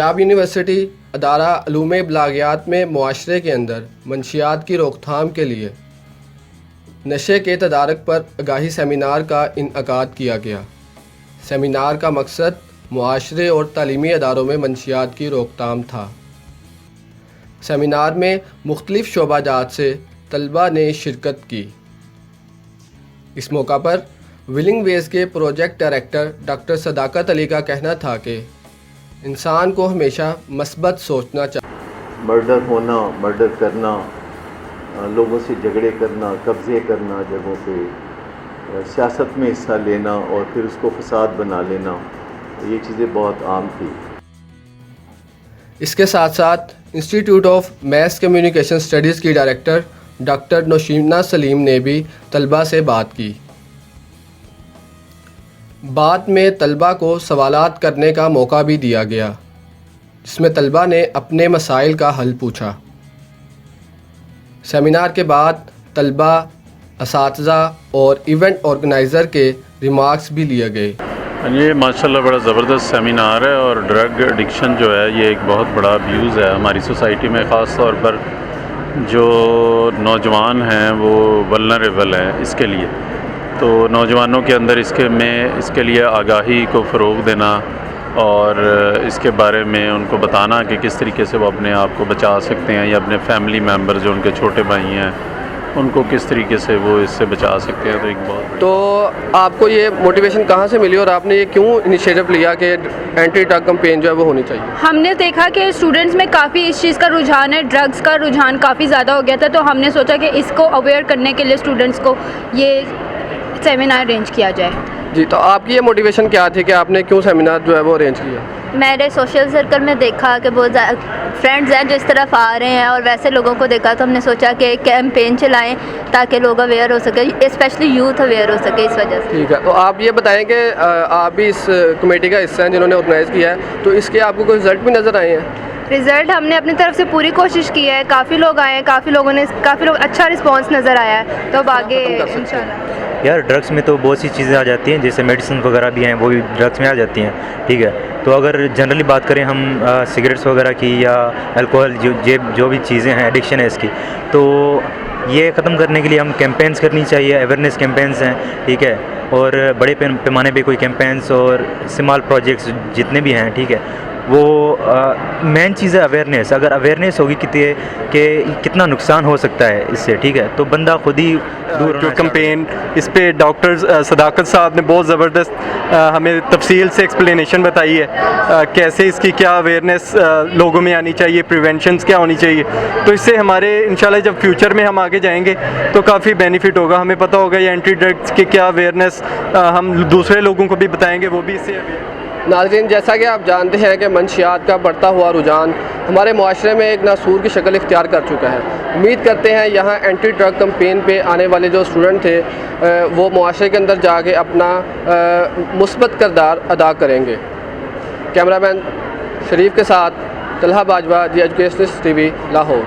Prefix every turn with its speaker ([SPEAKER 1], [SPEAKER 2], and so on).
[SPEAKER 1] Punjab university अदारा Uloom बलागियात में मुआशरे के अंदर मंशियात की रोकथाम के लिए नशे के तदारक पर आगाही सेमिनार का इनअकाद किया गया। सेमिनार का मकसद मुआशरे और तालीमी अदारों में मंशियात की रोकथाम था। सेमिनार में मुख्तलिफ़ शोबाजात से तलबा ने शिरकत की। इस मौका पर विलिंग वेज के प्रोजेक्ट डायरेक्टर डॉक्टर सदाकत अली का कहना था कि इंसान को हमेशा मस्बत सोचना चाहिए।
[SPEAKER 2] मर्डर होना, मर्डर करना, लोगों से झगड़े करना, कब्ज़े करना जगहों पे, सियासत में हिस्सा लेना और फिर उसको फसाद बना लेना, ये चीज़ें बहुत आम थी।
[SPEAKER 1] इसके साथ साथ institute of mass communication studies की डायरेक्टर डॉक्टर नौशीना सलीम ने भी तलबा से बात की। बाद में तलबा को सवालात करने का मौका भी दिया गया, जिसमें तलबा ने अपने मसाइल का हल पूछा। सेमिनार के बाद तलबा, असातिज़ा और इवेंट ऑर्गेनाइज़र के रिमार्क्स भी लिए गए।
[SPEAKER 3] ये माशाल्लाह बड़ा ज़बरदस्त सेमिनार है और ड्रग एडिक्शन जो है ये एक बहुत बड़ा अब्यूज़ है हमारी सोसाइटी में। ख़ास तौर पर जो नौजवान हैं वो वल्नरेबल हैं इसके लिए, तो नौजवानों के अंदर इसके लिए आगाही को फ़रोग़ देना और इसके बारे में उनको बताना कि किस तरीके से वो अपने आप को बचा सकते हैं या अपने फैमिली मेम्बर जो उनके छोटे भाई हैं उनको किस तरीके से वो इससे बचा सकते हैं। तो एक बहुत
[SPEAKER 1] तो आपको ये मोटिवेशन कहाँ से मिली और आपने ये क्यों इनिशिएटिव लिया कि एंटी ड्रग कैंपेन जो है वो होनी चाहिए? हमने
[SPEAKER 4] देखा कि स्टूडेंट्स में काफ़ी इस चीज़ का रुझान है, ड्रग्स का रुझान काफ़ी ज़्यादा हो गया था, तो हमने सोचा कि इसको अवेयर करने के लिए स्टूडेंट्स को ये सेमिनार अरेंज किया जाए।
[SPEAKER 1] जी, तो आपकी ये मोटिवेशन क्या थी कि आपने क्यों सेमिनार जो है वो अरेंज किया?
[SPEAKER 4] मैंने सोशल सर्कल में देखा कि बहुत फ्रेंड्स हैं जो इस तरफ आ रहे हैं और वैसे लोगों को देखा, तो हमने सोचा कि एक कैंपेन चलाएं ताकि लोग अवेयर हो सके, स्पेशली यूथ अवेयर हो सके इस वजह से।
[SPEAKER 1] ठीक है, तो आप ये बताएं कि आप भी इस कमेटी का हिस्सा हैं जिन्होंने ऑर्गेनाइज़ किया है, तो इसके आपको कोई रिज़ल्ट भी नज़र आए हैं?
[SPEAKER 4] रिज़ल्ट हमने अपनी तरफ से पूरी कोशिश की है, काफ़ी लोग आए हैं, काफ़ी लोग अच्छा रिस्पांस नज़र आया है, तो अब आगे इंशाल्लाह।
[SPEAKER 5] यार ड्रग्स में तो बहुत सी चीज़ें आ जाती हैं, जैसे मेडिसिन वगैरह भी हैं वो भी ड्रग्स में आ जाती हैं, ठीक है। तो अगर जनरली बात करें हम सिगरेट्स वगैरह की या अल्कोहल जो भी चीज़ें हैं, एडिक्शन है इसकी, तो ये ख़त्म करने के लिए हम कैंपेन्स करनी चाहिए, अवेयरनेस कैंपेन्स हैं, ठीक है। और बड़े पैमाने पे कोई कैंपेन्स और स्मॉल प्रोजेक्ट्स जितने भी हैं, ठीक है, वो मेन चीज़ है अवेयरनेस। अगर अवेयरनेस होगी कि कितना नुकसान हो सकता है इससे, ठीक है, तो बंदा खुद ही दूर
[SPEAKER 6] जो कैंपेन इस पे डॉक्टर सदाकत साहब ने बहुत ज़बरदस्त हमें तफसील से एक्सप्लेनेशन बताई है, कैसे इसकी क्या अवेयरनेस लोगों में आनी चाहिए, प्रिवेंशंस क्या होनी चाहिए। तो इससे हमारे इंशाल्लाह जब फ्यूचर में हम आगे जाएंगे तो काफ़ी बेनिफिट होगा, हमें पता होगा ये एंटी ड्रग्स की क्या अवेयरनेस हम दूसरे लोगों को भी बताएंगे, वो भी इससे।
[SPEAKER 1] नाज़रीन, जैसा कि आप जानते हैं कि मंशियात का बढ़ता हुआ रुझान हमारे मुआशरे में एक नासूर की शक्ल इख्तियार कर चुका है। उम्मीद करते हैं यहाँ एंटी ड्रग कैंपेन पे आने वाले जो स्टूडेंट थे वो मुआशरे के अंदर जाके अपना मुस्बत किरदार अदा करेंगे। कैमरामैन शरीफ के साथ तलहा बाजवा, दी एजुकेशनिस्ट TV, लाहौर।